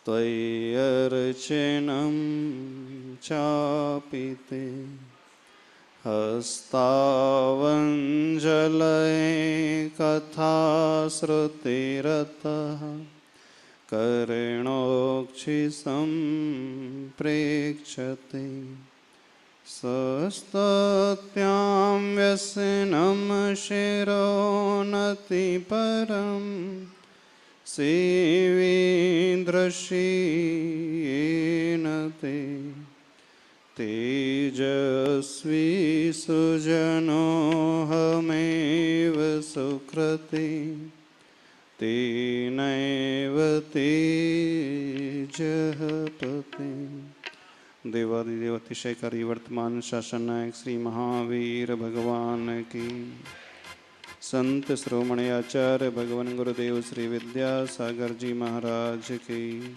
त्वय्यर्चनं चापि ते हस्तावञ्जलये कथाश्रुतिरतः कर्णोक्षिसम्प्रेक्षते सस्तत्यां व्यसनं शिरोनतिपरं सेवीदृशीयेन ते तेजस्वी सुजनोऽहमेव सुकृते तेनैव तेजः पते। देवादिदेव अतिशयकारी वर्तमान शासन नायक श्री महावीर भगवान की, संत श्रोमणी आचार्य भगवान गुरुदेव श्री विद्यासागर जी महाराज की,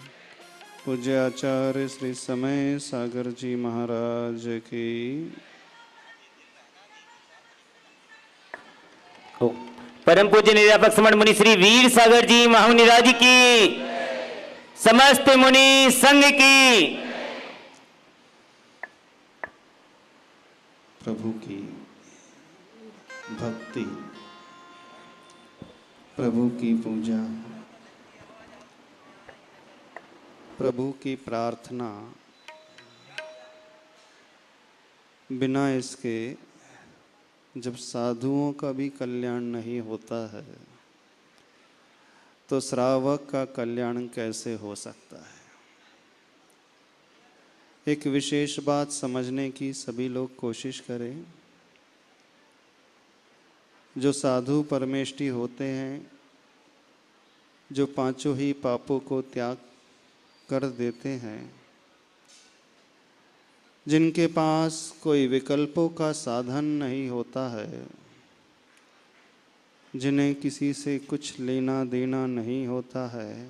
पूज्य आचार्य श्री समय सागर जी महाराज की। परम पूज्य निरापक समण मुनि श्री वीर सागर जी महामुनिराज की, समस्त मुनि संघ की। प्रभु की भक्ति, प्रभु की पूजा, प्रभु की प्रार्थना, बिना इसके जब साधुओं का भी कल्याण नहीं होता है तो श्रावक का कल्याण कैसे हो सकता है। एक विशेष बात समझने की सभी लोग कोशिश करें। जो साधु परमेष्ठी होते हैं, जो पांचों ही पापों को त्याग कर देते हैं, जिनके पास कोई विकल्पों का साधन नहीं होता है, जिन्हें किसी से कुछ लेना देना नहीं होता है,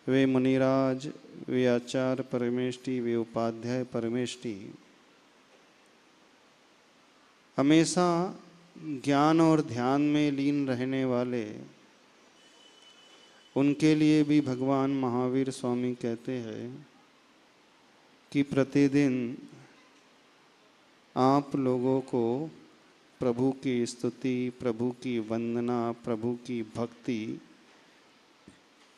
वे मुनिराज, वे आचार्य परमेष्ठी, वे उपाध्याय परमेष्ठी हमेशा ज्ञान और ध्यान में लीन रहने वाले, उनके लिए भी भगवान महावीर स्वामी कहते हैं कि प्रतिदिन आप लोगों को प्रभु की स्तुति, प्रभु की वंदना, प्रभु की भक्ति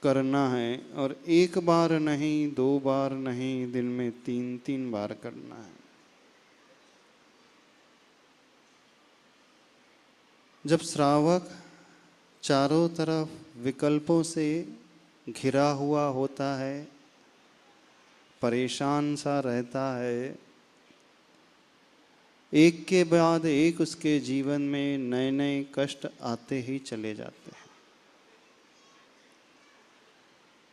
करना है, और एक बार नहीं, दो बार नहीं, दिन में 3-3 बार करना है। जब श्रावक चारों तरफ विकल्पों से घिरा हुआ होता है, परेशान सा रहता है, एक के बाद एक उसके जीवन में नए नए कष्ट आते ही चले जाते हैं।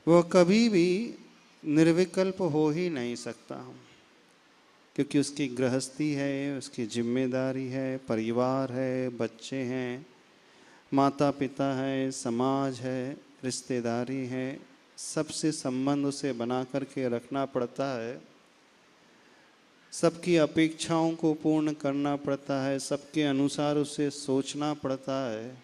वह कभी भी निर्विकल्प हो ही नहीं सकता, क्योंकि उसकी गृहस्थी है, उसकी जिम्मेदारी है, परिवार है, बच्चे हैं, माता पिता है, समाज है, रिश्तेदारी है, सबसे संबंध उसे बना करके रखना पड़ता है। सबकी अपेक्षाओं को पूर्ण करना पड़ता है, सबके अनुसार उसे सोचना पड़ता है।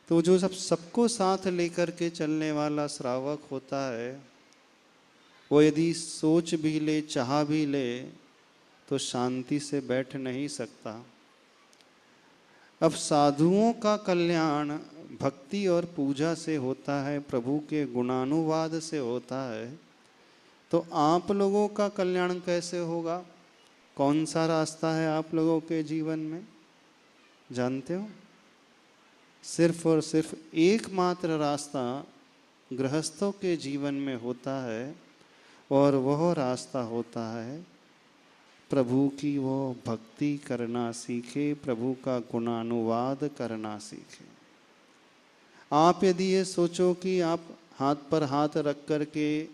तो जो सबको साथ लेकर के चलने वाला श्रावक होता है, वो यदि सोच भी ले, चाह भी ले, तो शांति से बैठ नहीं सकता। अब साधुओं का कल्याण भक्ति और पूजा से होता है, प्रभु के गुणानुवाद से होता है, तो आप लोगों का कल्याण कैसे होगा? कौन सा रास्ता है आप लोगों के जीवन में, जानते हो? सिर्फ और सिर्फ एकमात्र रास्ता गृहस्थों के जीवन में होता है, और वह रास्ता होता है प्रभु की वो भक्ति करना सीखे, प्रभु का गुणानुवाद करना सीखे। आप यदि ये सोचो कि आप हाथ पर हाथ रख कर के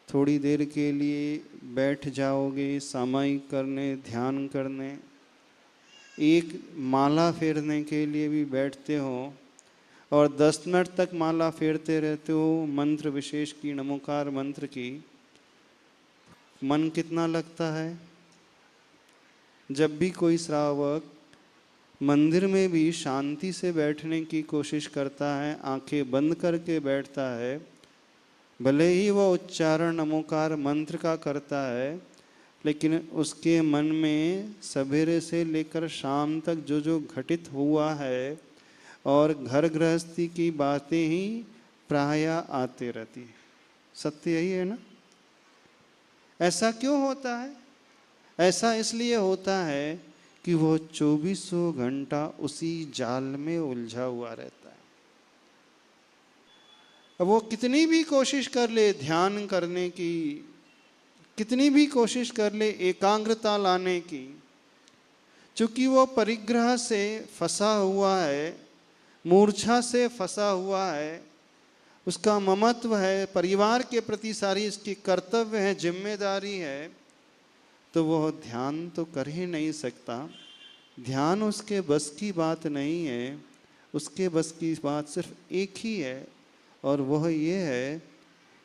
थोड़ी देर के लिए बैठ जाओगे सामायिक करने, ध्यान करने, एक माला फेरने के लिए भी बैठते हो और 10 मिनट तक माला फेरते रहते हो मंत्र विशेष की, नमोकार मंत्र की, मन कितना लगता है? जब भी कोई श्रावक मंदिर में भी शांति से बैठने की कोशिश करता है, आंखें बंद करके बैठता है, भले ही वह उच्चारण नमोकार मंत्र का करता है, लेकिन उसके मन में सवेरे से लेकर शाम तक जो जो घटित हुआ है और घर गृहस्थी की बातें ही प्राय आते रहती है। सत्य यही है ना? ऐसा क्यों होता है? ऐसा इसलिए होता है कि वो 2400 घंटा उसी जाल में उलझा हुआ रहता है। अब वो कितनी भी कोशिश कर ले ध्यान करने की, कितनी भी कोशिश कर ले एकाग्रता लाने की, चूंकि वो परिग्रह से फंसा हुआ है, मूर्छा से फंसा हुआ है, उसका ममत्व है, परिवार के प्रति सारी इसकी कर्तव्य है, जिम्मेदारी है, तो वह ध्यान तो कर ही नहीं सकता। ध्यान उसके बस की बात नहीं है। उसके बस की बात सिर्फ एक ही है, और वह ये है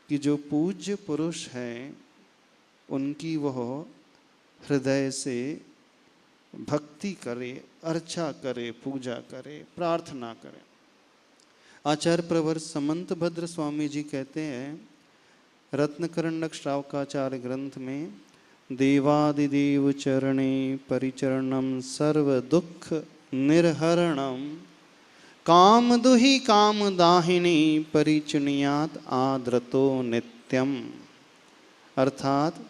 कि जो पूज्य पुरुष हैं उनकी वह हृदय से भक्ति करे, अर्चा करे, पूजा करे, प्रार्थना करे। आचार्य प्रवर समंत भद्र स्वामी जी कहते हैं रत्नकरण्डक श्रावकाचार्य ग्रंथ में, देवादिदेव चरणे परिचरणम सर्व दुख निर्हरणम काम दुहि काम दाहिनी परिचुनियात आद्रतो नित्यम। अर्थात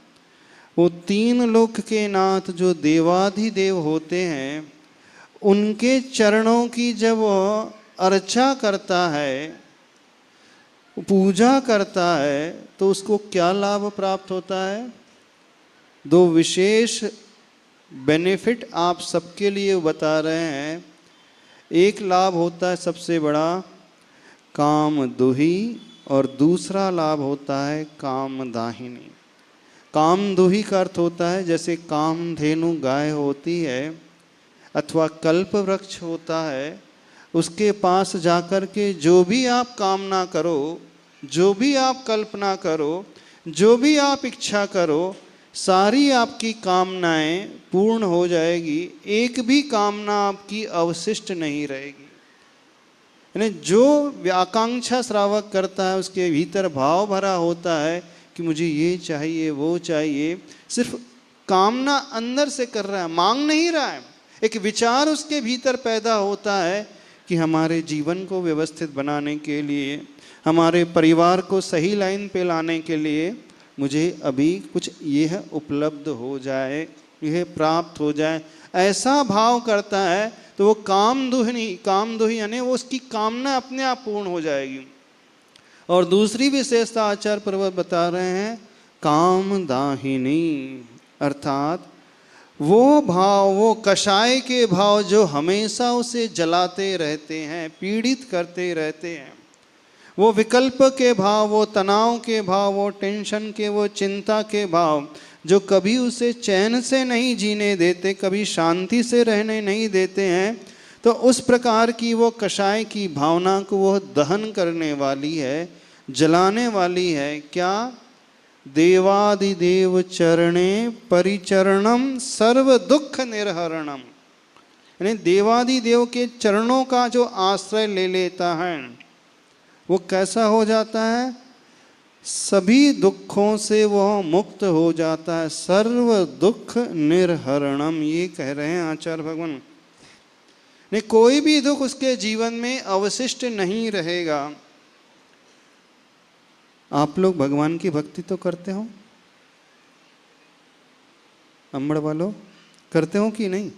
वो तीन लोक के नाथ जो देवाधिदेव होते हैं, उनके चरणों की जब वो अर्चा करता है, पूजा करता है, तो उसको क्या लाभ प्राप्त होता है? दो विशेष बेनिफिट आप सबके लिए बता रहे हैं। एक लाभ होता है सबसे बड़ा काम दुही, और दूसरा लाभ होता है काम दाहिनी। काम दुही का अर्थ होता है जैसे कामधेनु गाय होती है अथवा कल्प वृक्ष होता है, उसके पास जाकर के जो भी आप कामना करो, जो भी आप कल्पना करो, जो भी आप इच्छा करो, सारी आपकी कामनाएं पूर्ण हो जाएगी, एक भी कामना आपकी अवशिष्ट नहीं रहेगी। यानी जो आकांक्षा श्रावक करता है उसके भीतर भाव भरा होता है कि मुझे ये चाहिए, वो चाहिए, सिर्फ कामना अंदर से कर रहा है, मांग नहीं रहा है। एक विचार उसके भीतर पैदा होता है कि हमारे जीवन को व्यवस्थित बनाने के लिए, हमारे परिवार को सही लाइन पे लाने के लिए मुझे अभी कुछ यह उपलब्ध हो जाए, यह प्राप्त हो जाए, ऐसा भाव करता है तो वो कामदुही यानी वो उसकी कामना अपने आप पूर्ण हो जाएगी। और दूसरी विशेषता आचार्य पर्वत बता रहे हैं काम दाहिनी, अर्थात वो भाव, वो कषाय के भाव जो हमेशा उसे जलाते रहते हैं, पीड़ित करते रहते हैं, वो विकल्प के भाव, वो तनाव के भाव, वो टेंशन के, वो चिंता के भाव जो कभी उसे चैन से नहीं जीने देते, कभी शांति से रहने नहीं देते हैं, तो उस प्रकार की वो कषाय की भावना को वो दहन करने वाली है, जलाने वाली है। क्या? देवादिदेव चरणे परिचरणम सर्व दुख निर्हरणम, यानी देवादिदेव के चरणों का जो आश्रय ले लेता है वो कैसा हो जाता है? सभी दुखों से वह मुक्त हो जाता है। सर्व दुख निर्हरणम, ये कह रहे हैं आचार्य भगवान। नहीं, कोई भी दुख उसके जीवन में अवशिष्ट नहीं रहेगा। आप लोग भगवान की भक्ति तो करते हो, अम्बड़ वालों, करते हो कि नहीं?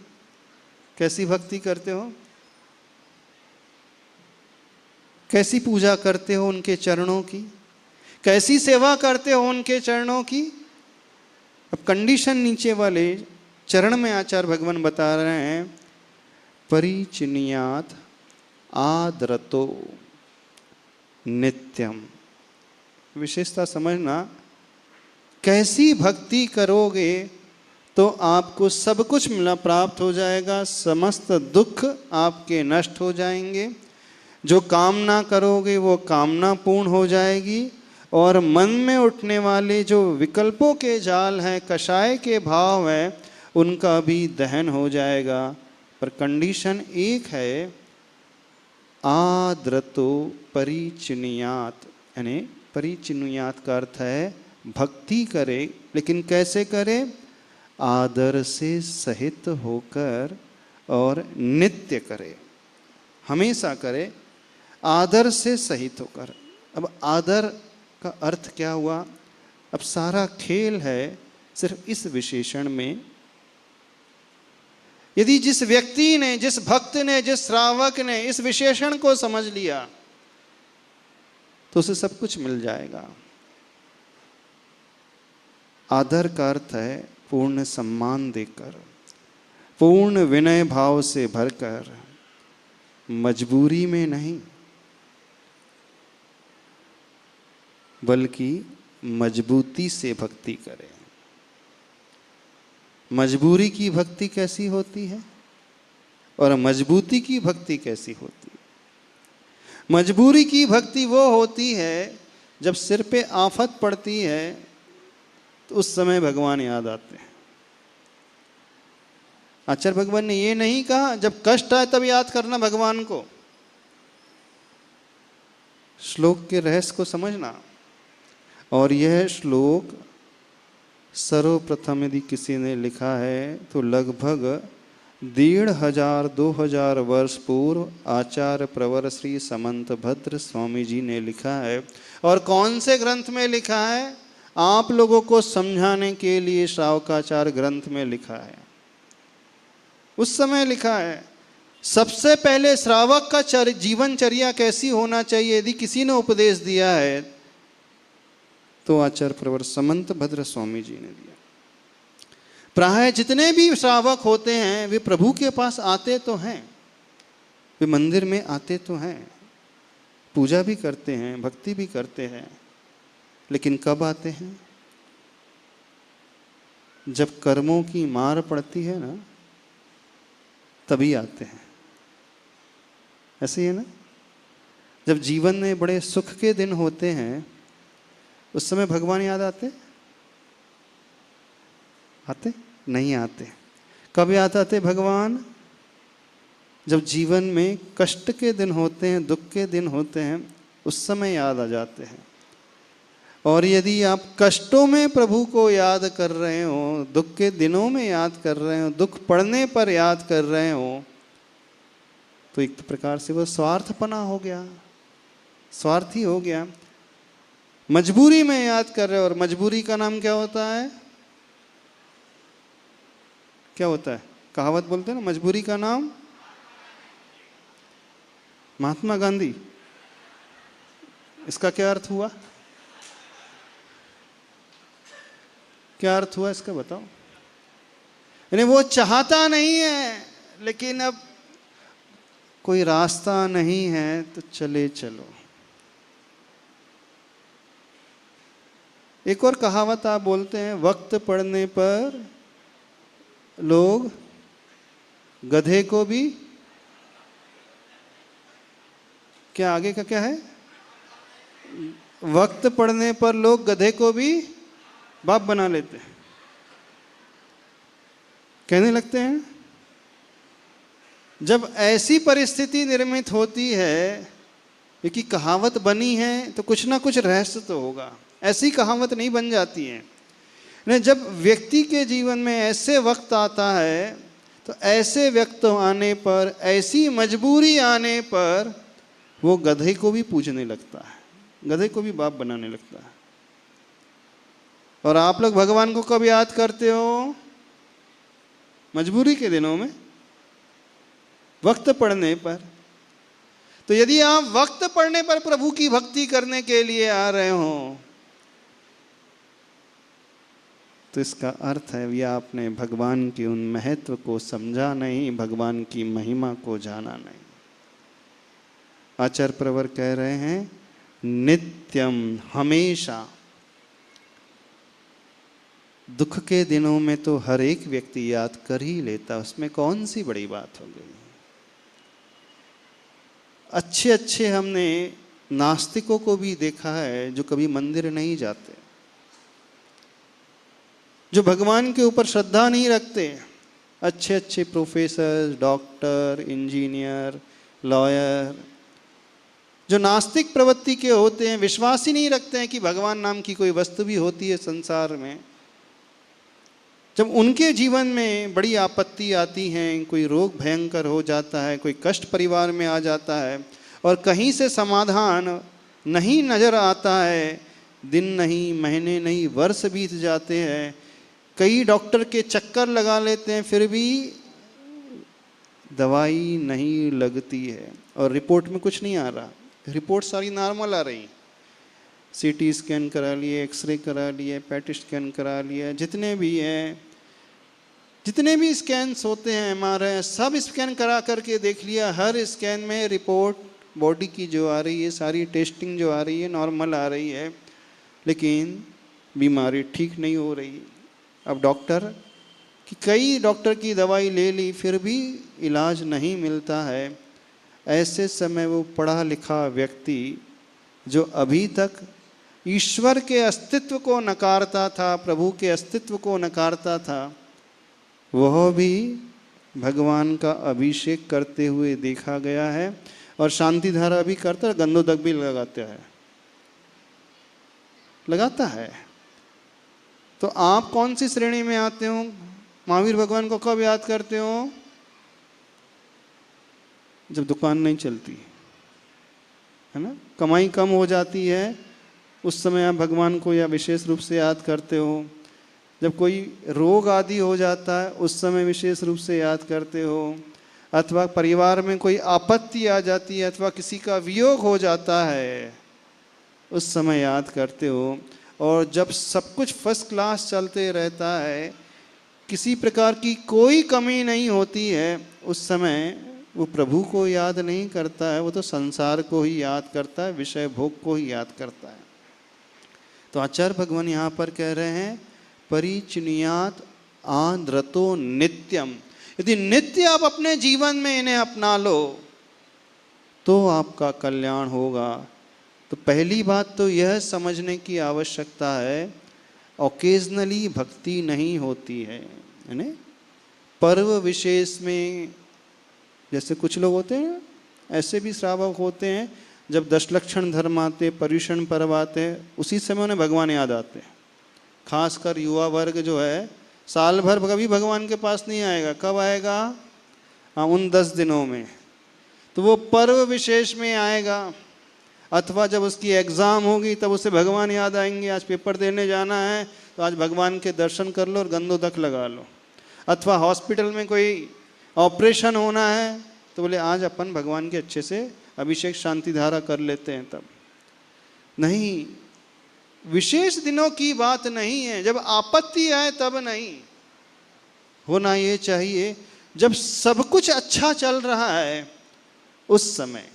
कैसी भक्ति करते हो? कैसी पूजा करते हो उनके चरणों की? कैसी सेवा करते हो उनके चरणों की? अब कंडीशन नीचे वाले चरण में आचार्य भगवान बता रहे हैं परिचिनियात आदरतो नित्यम। विशेषता समझना, कैसी भक्ति करोगे तो आपको सब कुछ मिला प्राप्त हो जाएगा, समस्त दुख आपके नष्ट हो जाएंगे, जो कामना करोगे वो कामना पूर्ण हो जाएगी, और मन में उठने वाले जो विकल्पों के जाल हैं, कषाय के भाव हैं, उनका भी दहन हो जाएगा, पर कंडीशन एक है, आदृतो परिचिनुयात, यानी परिचिनुयात का अर्थ है भक्ति करे, लेकिन कैसे करे? आदर से सहित होकर और नित्य करे, हमेशा करे, आदर से सहित होकर। अब आदर का अर्थ क्या हुआ? अब सारा खेल है सिर्फ इस विशेषण में। यदि जिस व्यक्ति ने, जिस भक्त ने, जिस श्रावक ने इस विशेषण को समझ लिया तो उसे सब कुछ मिल जाएगा। आदर का अर्थ है पूर्ण सम्मान देकर, पूर्ण विनय भाव से भरकर, मजबूरी में नहीं बल्कि मजबूती से भक्ति करें। मजबूरी की भक्ति कैसी होती है और मजबूती की भक्ति कैसी होती है? मजबूरी की भक्ति वो होती है जब सिर पे आफत पड़ती है तो उस समय भगवान याद आते हैं। आचार्य भगवान ने ये नहीं कहा जब कष्ट आए तब याद करना भगवान को। श्लोक के रहस्य को समझना। और यह श्लोक सर्वप्रथम यदि किसी ने लिखा है तो लगभग 1500-2000 वर्ष पूर्व आचार्य प्रवर श्री समंत भद्र स्वामी जी ने लिखा है। और कौन से ग्रंथ में लिखा है? आप लोगों को समझाने के लिए श्रावकाचार्य ग्रंथ में लिखा है, उस समय लिखा है। सबसे पहले श्रावक का जीवनचर्या कैसी होना चाहिए यदि किसी ने उपदेश दिया है तो आचार्य प्रवर समंत भद्र स्वामी जी ने दिया। प्राय जितने भी श्रावक होते हैं वे प्रभु के पास आते तो हैं, वे मंदिर में आते तो हैं, पूजा भी करते हैं, भक्ति भी करते हैं, लेकिन कब आते हैं? जब कर्मों की मार पड़ती है ना, तभी आते हैं। ऐसे ही है ना? जब जीवन में बड़े सुख के दिन होते हैं उस समय भगवान याद आते? आते नहीं आते। कब याद आते भगवान? जब जीवन में कष्ट के दिन होते हैं, दुख के दिन होते हैं, उस समय याद आ जाते हैं। और यदि आप कष्टों में प्रभु को याद कर रहे हो, दुख के दिनों में याद कर रहे हो, दुख पड़ने पर याद कर रहे हो, तो एक प्रकार से वो स्वार्थपना हो गया, स्वार्थी हो गया। मजबूरी में याद कर रहे हो, और मजबूरी का नाम क्या होता है? क्या होता है? कहावत बोलते हैं ना, मजबूरी का नाम महात्मा गांधी। इसका क्या अर्थ हुआ? क्या अर्थ हुआ इसका बताओ? यानी वो चाहता नहीं है, लेकिन अब कोई रास्ता नहीं है तो चले चलो। एक और कहावत आप बोलते हैं, वक्त पड़ने पर लोग गधे को भी, क्या आगे का क्या है? वक्त पड़ने पर लोग गधे को भी बाप बना लेते हैं, कहने लगते हैं। जब ऐसी परिस्थिति निर्मित होती है, क्योंकि कहावत बनी है तो कुछ ना कुछ रहस्य तो होगा, ऐसी कहावत नहीं बन जाती है। नहीं, जब व्यक्ति के जीवन में ऐसे वक्त आता है तो ऐसे वक्त आने पर, ऐसी मजबूरी आने पर वो गधे को भी पूजने लगता है, गधे को भी बाप बनाने लगता है। और आप लोग भगवान को कब याद करते हो? मजबूरी के दिनों में, वक्त पड़ने पर। तो यदि आप वक्त पड़ने पर प्रभु की भक्ति करने के लिए आ रहे हो तो इसका अर्थ है ये आपने भगवान के उन महत्व को समझा नहीं, भगवान की महिमा को जाना नहीं। आचार्य प्रवर कह रहे हैं नित्यम, हमेशा। दुख के दिनों में तो हर एक व्यक्ति याद कर ही लेता, उसमें कौन सी बड़ी बात हो गई। अच्छे अच्छे हमने नास्तिकों को भी देखा है जो कभी मंदिर नहीं जाते, जो भगवान के ऊपर श्रद्धा नहीं रखते, अच्छे अच्छे प्रोफेसर, डॉक्टर, इंजीनियर, लॉयर, जो नास्तिक प्रवृत्ति के होते हैं, विश्वास ही नहीं रखते हैं कि भगवान नाम की कोई वस्तु भी होती है संसार में, जब उनके जीवन में बड़ी आपत्ति आती हैं, कोई रोग भयंकर हो जाता है, कोई कष्ट परिवार में आ जाता है और कहीं से समाधान नहीं नज़र आता है, दिन नहीं, महीने नहीं, वर्ष बीत जाते हैं, कई डॉक्टर के चक्कर लगा लेते हैं, फिर भी दवाई नहीं लगती है और रिपोर्ट में कुछ नहीं आ रहा, रिपोर्ट सारी नॉर्मल आ रही, सीटी स्कैन करा लिए, एक्सरे करा लिए, पेट स्कैन करा लिया, जितने भी हैं, जितने भी स्कैन्स होते हैं, एमआरआई, सब स्कैन करा करके देख लिया, हर स्कैन में रिपोर्ट बॉडी की जो आ रही है, सारी टेस्टिंग जो आ रही है नॉर्मल आ रही है, लेकिन बीमारी ठीक नहीं हो रही। अब डॉक्टर कि कई डॉक्टर की दवाई ले ली फिर भी इलाज नहीं मिलता है। ऐसे समय वो पढ़ा लिखा व्यक्ति जो अभी तक ईश्वर के अस्तित्व को नकारता था, प्रभु के अस्तित्व को नकारता था, वह भी भगवान का अभिषेक करते हुए देखा गया है और शांति धारा भी करता है, गंधोदक भी लगाता है। तो आप कौन सी श्रेणी में आते हो? महावीर भगवान को कब याद करते हो? जब दुकान नहीं चलती है ना, कमाई कम हो जाती है, उस समय आप भगवान को या विशेष रूप से याद करते हो। जब कोई रोग आदि हो जाता है उस समय विशेष रूप से याद करते हो, अथवा परिवार में कोई आपत्ति आ जाती है अथवा किसी का वियोग हो जाता है उस समय याद करते हो। और जब सब कुछ फर्स्ट क्लास चलते रहता है, किसी प्रकार की कोई कमी नहीं होती है, उस समय वो प्रभु को याद नहीं करता है, वो तो संसार को ही याद करता है, विषय भोग को ही याद करता है। तो आचार्य भगवान यहाँ पर कह रहे हैं परिचिनियात आंध्रतो नित्यम, यदि नित्य आप अपने जीवन में इन्हें अपना लो तो आपका कल्याण होगा। तो पहली बात तो यह समझने की आवश्यकता है, ओकेजनली भक्ति नहीं होती है ना, पर्व विशेष में, जैसे कुछ लोग होते हैं ऐसे भी श्रावक होते हैं, जब 10 लक्षण धर्म आते, पर्युषण पर्व आते, उसी समय उन्हें भगवान याद आते हैं। खासकर युवा वर्ग जो है साल भर कभी भगवान के पास नहीं आएगा, कब आएगा? हाँ, उन 10 दिनों में, तो वो पर्व विशेष में आएगा, अथवा जब उसकी एग्ज़ाम होगी तब उसे भगवान याद आएंगे, आज पेपर देने जाना है तो आज भगवान के दर्शन कर लो और गंधोदक लगा लो, अथवा हॉस्पिटल में कोई ऑपरेशन होना है तो बोले आज अपन भगवान के अच्छे से अभिषेक शांति धारा कर लेते हैं। तब नहीं, विशेष दिनों की बात नहीं है, जब आपत्ति आए तब नहीं, होना ये चाहिए जब सब कुछ अच्छा चल रहा है उस समय।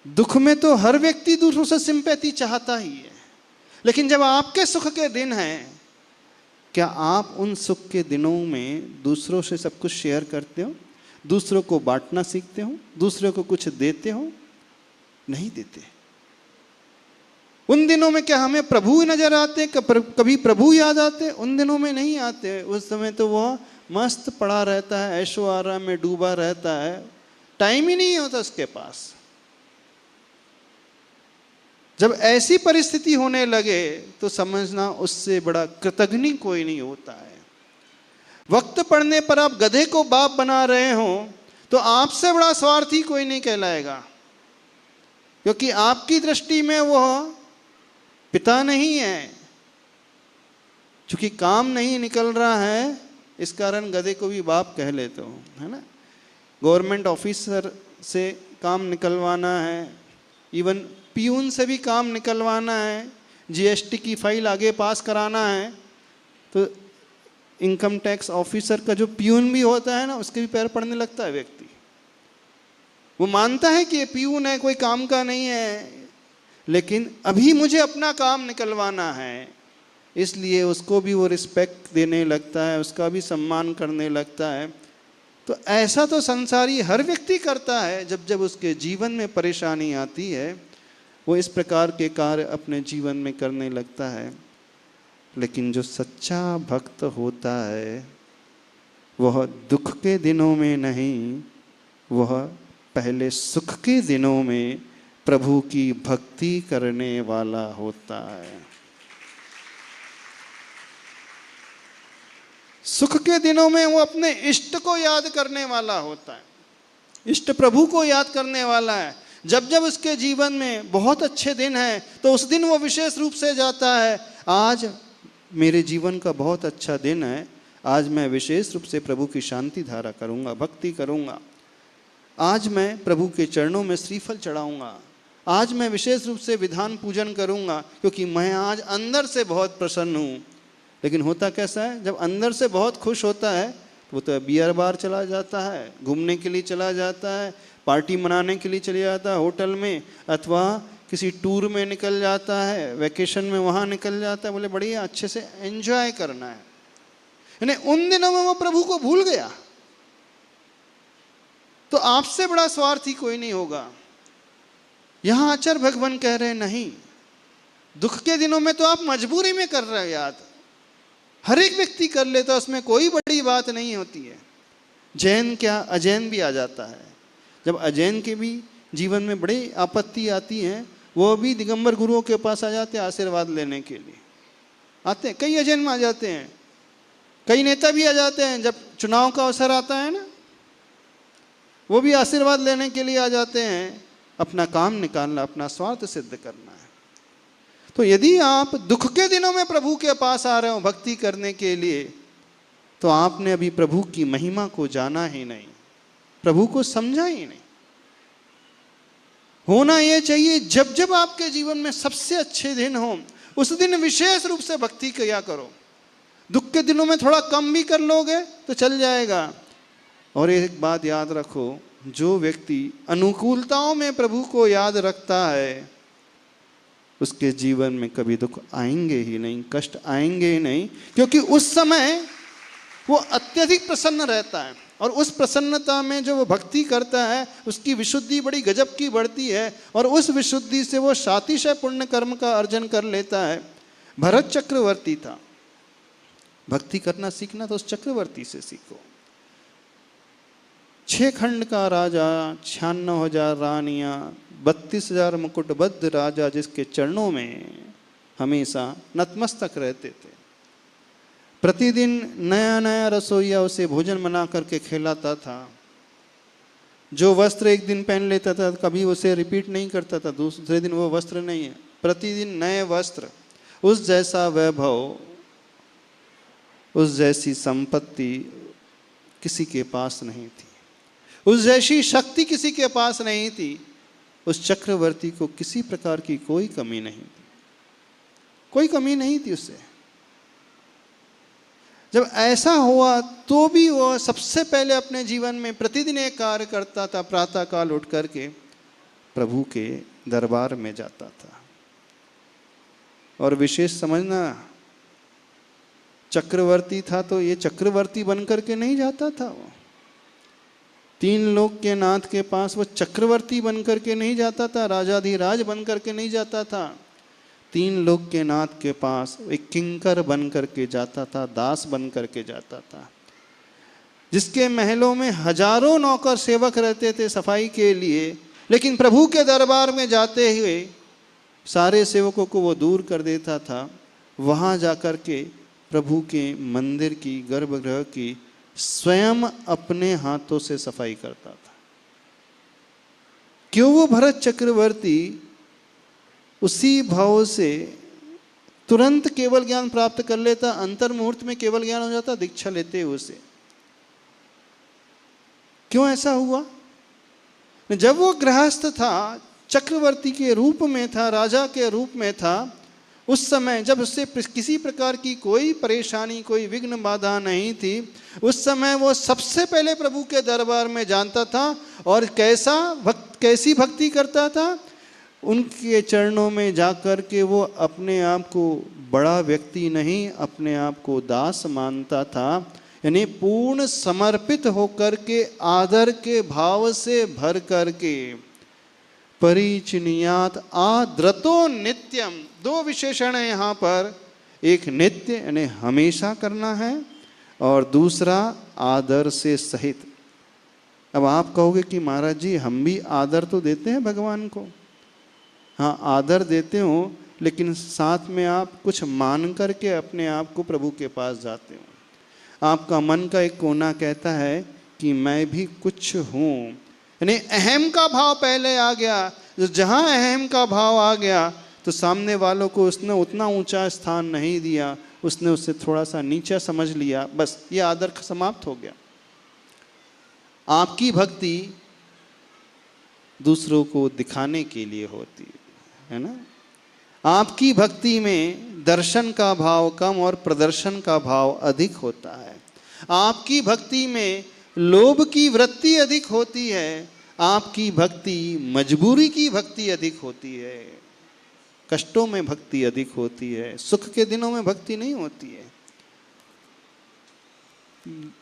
दुख में तो हर व्यक्ति दूसरों से सिंपैथी चाहता ही है, लेकिन जब आपके सुख के दिन हैं, क्या आप उन सुख के दिनों में दूसरों से सब कुछ शेयर करते हो? दूसरों को बांटना सीखते हो? दूसरों को कुछ देते हो? नहीं देते। उन दिनों में क्या हमें प्रभु नजर आते? कभी प्रभु याद आते? उन दिनों में नहीं आते। उस समय तो वह मस्त पड़ा रहता है, ऐशो आराम में डूबा रहता है, टाइम ही नहीं होता उसके पास। जब ऐसी परिस्थिति होने लगे तो समझना उससे बड़ा कृतघ्नि कोई नहीं होता है। वक्त पड़ने पर आप गधे को बाप बना रहे हो तो आपसे बड़ा स्वार्थी कोई नहीं कहलाएगा, क्योंकि आपकी दृष्टि में वह पिता नहीं है। चूंकि काम नहीं निकल रहा है इस कारण गधे को भी बाप कह लेते हो, है ना। गवर्नमेंट ऑफिसर से काम निकलवाना है, इवन पियून से भी काम निकलवाना है, जीएसटी की फाइल आगे पास कराना है, तो इनकम टैक्स ऑफिसर का जो पियून भी होता है ना, उसके भी पैर पड़ने लगता है व्यक्ति। वो मानता है कि ये पियून है, कोई काम का नहीं है, लेकिन अभी मुझे अपना काम निकलवाना है, इसलिए उसको भी वो रिस्पेक्ट देने लगता है, उसका भी सम्मान करने लगता है। तो ऐसा तो संसारी हर व्यक्ति करता है। जब जब उसके जीवन में परेशानी आती है वो इस प्रकार के कार्य अपने जीवन में करने लगता है। लेकिन जो सच्चा भक्त होता है वह दुख के दिनों में नहीं, वह पहले सुख के दिनों में प्रभु की भक्ति करने वाला होता है। सुख के दिनों में वो अपने इष्ट को याद करने वाला होता है, इष्ट प्रभु को याद करने वाला है। जब जब उसके जीवन में बहुत अच्छे दिन हैं तो उस दिन वो विशेष रूप से जाता है, आज मेरे जीवन का बहुत अच्छा दिन है, आज मैं विशेष रूप से प्रभु की शांति धारा करूँगा, भक्ति करूँगा, आज मैं प्रभु के चरणों में श्रीफल चढ़ाऊँगा, आज मैं विशेष रूप से विधान पूजन करूँगा, क्योंकि मैं आज अंदर से बहुत प्रसन्न हूँ। लेकिन होता कैसा है, जब अंदर से बहुत खुश होता है वो तो बियर बार चला जाता है, घूमने के लिए चला जाता है, पार्टी मनाने के लिए चले जाता है होटल में, अथवा किसी टूर में निकल जाता है, वैकेशन में वहाँ निकल जाता है, बोले बढ़िया अच्छे से एंजॉय करना है। यानी उन दिनों में वो प्रभु को भूल गया। तो आपसे बड़ा स्वार्थी कोई नहीं होगा। यहां आचार्य भगवान कह रहे नहीं, दुख के दिनों में तो आप मजबूरी में कर रहे हो याद, हर एक व्यक्ति कर लेता, उसमें कोई बड़ी बात नहीं होती है। जैन क्या, अजैन भी आ जाता है। जब अजैन के भी जीवन में बड़ी आपत्ति आती है, वो भी दिगंबर गुरुओं के पास आ जाते हैं आशीर्वाद लेने के लिए, आते हैं, कई अजैन में आ जाते हैं, कई नेता भी आ जाते हैं। जब चुनाव का अवसर आता है ना, वो भी आशीर्वाद लेने के लिए आ जाते हैं, अपना काम निकालना, अपना स्वार्थ सिद्ध करना है। तो यदि आप दुख के दिनों में प्रभु के पास आ रहे हो भक्ति करने के लिए, तो आपने अभी प्रभु की महिमा को जाना ही नहीं, प्रभु को समझा ही नहीं। होना यह चाहिए जब जब आपके जीवन में सबसे अच्छे दिन हो, उस दिन विशेष रूप से भक्ति किया करो। दुख के दिनों में थोड़ा कम भी कर लोगे तो चल जाएगा। और एक बात याद रखो, जो व्यक्ति अनुकूलताओं में प्रभु को याद रखता है, उसके जीवन में कभी दुख आएंगे ही नहीं, कष्ट आएंगे ही नहीं, क्योंकि उस समय वो अत्यधिक प्रसन्न रहता है। और उस प्रसन्नता में जो वो भक्ति करता है, उसकी विशुद्धि बड़ी गजब की बढ़ती है, और उस विशुद्धि से वो सातिशय पुण्य कर्म का अर्जन कर लेता है। भरत चक्रवर्ती था, भक्ति करना सीखना तो उस चक्रवर्ती से सीखो। 6 खंड का राजा, 96,000 रानियां, 32,000 मुकुटबद्ध राजा, जिसके चरणों में हमेशा नतमस्तक रहते थे। प्रतिदिन नया नया रसोइया उसे भोजन बना करके खिलाता था। जो वस्त्र एक दिन पहन लेता था, कभी उसे रिपीट नहीं करता था, दूसरे दिन वो वस्त्र नहीं है, प्रतिदिन नए वस्त्र। उस जैसा वैभव, उस जैसी संपत्ति किसी के पास नहीं थी, उस जैसी शक्ति किसी के पास नहीं थी। उस चक्रवर्ती को किसी प्रकार की कोई कमी नहीं थी, कोई कमी नहीं थी उससे। जब ऐसा हुआ तो भी वो सबसे पहले अपने जीवन में प्रतिदिन एक कार्य करता था, प्रातः काल उठ करके प्रभु के दरबार में जाता था। और विशेष समझना, चक्रवर्ती था तो ये चक्रवर्ती बन करके नहीं जाता था, वो 3 लोक के नाथ के पास वो चक्रवर्ती बन करके नहीं जाता था, राजाधिराज बन करके नहीं जाता था। 3 लोक के नाथ के पास एक किंकर बन करके जाता था, दास बन करके जाता था, जिसके महलों में हजारों नौकर सेवक रहते थे सफाई के लिए। लेकिन प्रभु के दरबार में जाते हुए सारे सेवकों को वो दूर कर देता था। वहाँ जाकर के प्रभु के मंदिर की, गर्भगृह की स्वयं अपने हाथों से सफाई करता था। क्यों? वो भरत चक्रवर्ती उसी भाव से तुरंत केवल ज्ञान प्राप्त कर लेता, अंतर मुहूर्त में केवल ज्ञान हो जाता दीक्षा लेते हुए से। क्यों ऐसा हुआ? जब वो गृहस्थ था, चक्रवर्ती के रूप में था, राजा के रूप में था, उस समय जब उससे किसी प्रकार की कोई परेशानी, कोई विघ्न बाधा नहीं थी, उस समय वो सबसे पहले प्रभु के दरबार में जानता था। और कैसी भक्ति करता था? उनके चरणों में जाकर के वो अपने आप को बड़ा व्यक्ति नहीं, अपने आप को दास मानता था। यानी पूर्ण समर्पित होकर के, आदर के भाव से भर करके, परिचिनियात आद्रतो नित्यम। 2 विशेषण है यहाँ पर। एक नित्य यानी हमेशा करना है, और दूसरा आदर से सहित। अब आप कहोगे कि महाराज जी हम भी आदर तो देते हैं भगवान को। हाँ, आदर देते हो, लेकिन साथ में आप कुछ मान करके अपने आप को प्रभु के पास जाते हो। आपका मन का एक कोना कहता है कि मैं भी कुछ हूँ, यानी अहम का भाव पहले आ गया। जहाँ अहम का भाव आ गया तो सामने वालों को उसने उतना ऊंचा स्थान नहीं दिया, उसने उससे थोड़ा सा नीचा समझ लिया, बस ये आदर समाप्त हो गया। आपकी भक्ति दूसरों को दिखाने के लिए होती है ना। आपकी भक्ति में दर्शन का भाव कम और प्रदर्शन का भाव अधिक होता है। आपकी भक्ति में लोभ की वृत्ति अधिक होती है। आपकी भक्ति मजबूरी की भक्ति अधिक होती है। कष्टों में भक्ति अधिक होती है, सुख के दिनों में भक्ति नहीं होती है।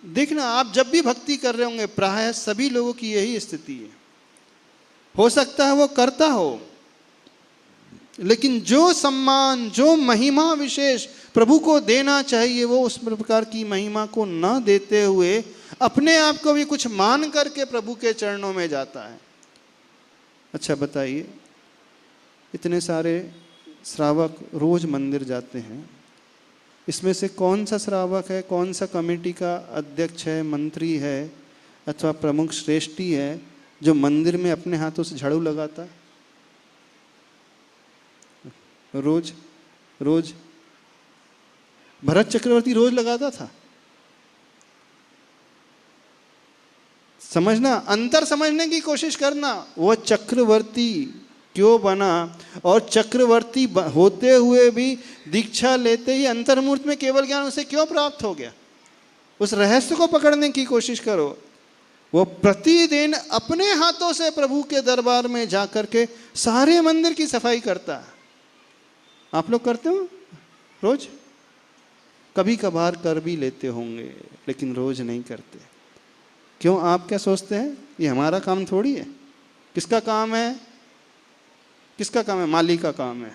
देखना, आप जब भी भक्ति कर रहे होंगे, प्रायः सभी लोगों की यही स्थिति है। हो सकता है वो करता हो, लेकिन जो सम्मान, जो महिमा विशेष प्रभु को देना चाहिए, वो उस प्रकार की महिमा को न देते हुए अपने आप को भी कुछ मान करके प्रभु के चरणों में जाता है। अच्छा बताइए, इतने सारे श्रावक रोज मंदिर जाते हैं, इसमें से कौन सा श्रावक है, कौन सा कमेटी का अध्यक्ष है, मंत्री है अथवा प्रमुख श्रेष्ठी है जो मंदिर में अपने हाथों से झाड़ू लगाता? रोज रोज भरत चक्रवर्ती रोज लगाता था। समझना, अंतर समझने की कोशिश करना। वो चक्रवर्ती क्यों बना, और चक्रवर्ती होते हुए भी दीक्षा लेते ही अंतर्मूर्त में केवल ज्ञान उसे क्यों प्राप्त हो गया? उस रहस्य को पकड़ने की कोशिश करो। वो प्रतिदिन अपने हाथों से प्रभु के दरबार में जाकर के सारे मंदिर की सफाई करता है। आप लोग करते हो रोज? कभी कभार कर भी लेते होंगे, लेकिन रोज नहीं करते। क्यों? आप क्या सोचते हैं ये हमारा काम थोड़ी है? किसका काम है? किसका काम है? माली का काम है।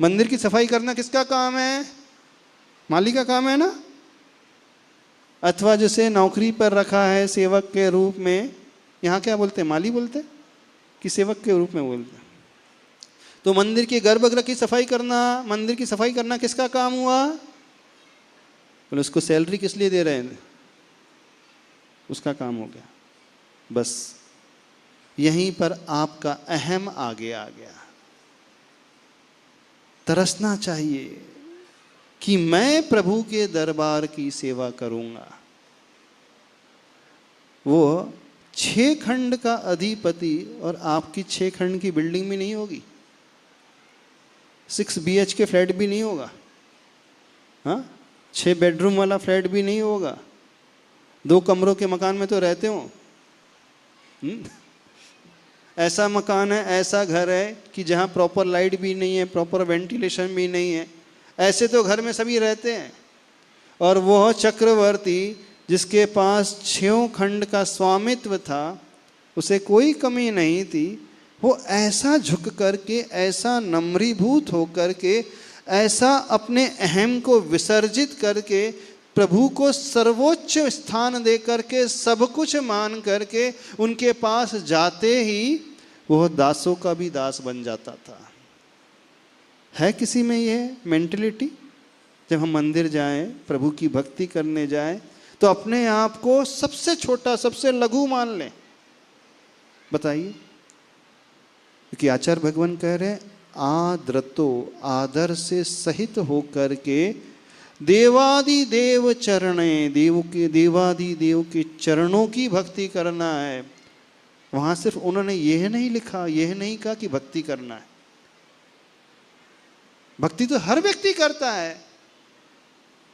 मंदिर की सफाई करना किसका काम है? माली का काम है ना। अथवा जिसे नौकरी पर रखा है सेवक के रूप में, यहाँ क्या बोलते हैं, माली बोलते कि सेवक के रूप में बोलते? तो मंदिर के गर्भगृह की सफाई करना, मंदिर की सफाई करना किसका काम हुआ? बोले उसको सैलरी किस लिए दे रहे हैं? उसका काम हो गया। बस यहीं पर आपका अहम आगे आ गया। तरसना चाहिए कि मैं प्रभु के दरबार की सेवा करूंगा। वो 6 खंड का अधिपति और आपकी 6 खंड की बिल्डिंग भी नहीं होगी, 6 BHK फ्लैट भी नहीं होगा, हाँ 6 बेडरूम वाला फ्लैट भी नहीं होगा, 2 कमरों के मकान में तो रहते हो। ऐसा मकान है, ऐसा घर है कि जहाँ प्रॉपर लाइट भी नहीं है, प्रॉपर वेंटिलेशन भी नहीं है, ऐसे तो घर में सभी रहते हैं। और वह चक्रवर्ती जिसके पास 6 खंड का स्वामित्व था, उसे कोई कमी नहीं थी, वो ऐसा झुक करके, ऐसा नम्रीभूत होकर के, ऐसा अपने अहम को विसर्जित करके प्रभु को सर्वोच्च स्थान दे करके, सब कुछ मान करके उनके पास जाते ही वह दासों का भी दास बन जाता था। है किसी में यह मेंटलिटी? जब हम मंदिर जाएं, प्रभु की भक्ति करने जाएं, तो अपने आप को सबसे छोटा, सबसे लघु मान लें? बताइए। क्योंकि आचार्य भगवान कह रहे हैं, आदरतो, आदर से सहित होकर के देवादि देव चरणे, देवादि देव के चरणों की भक्ति करना है। वहां सिर्फ उन्होंने यह नहीं लिखा, यह नहीं कहा कि भक्ति करना है। भक्ति तो हर व्यक्ति करता है,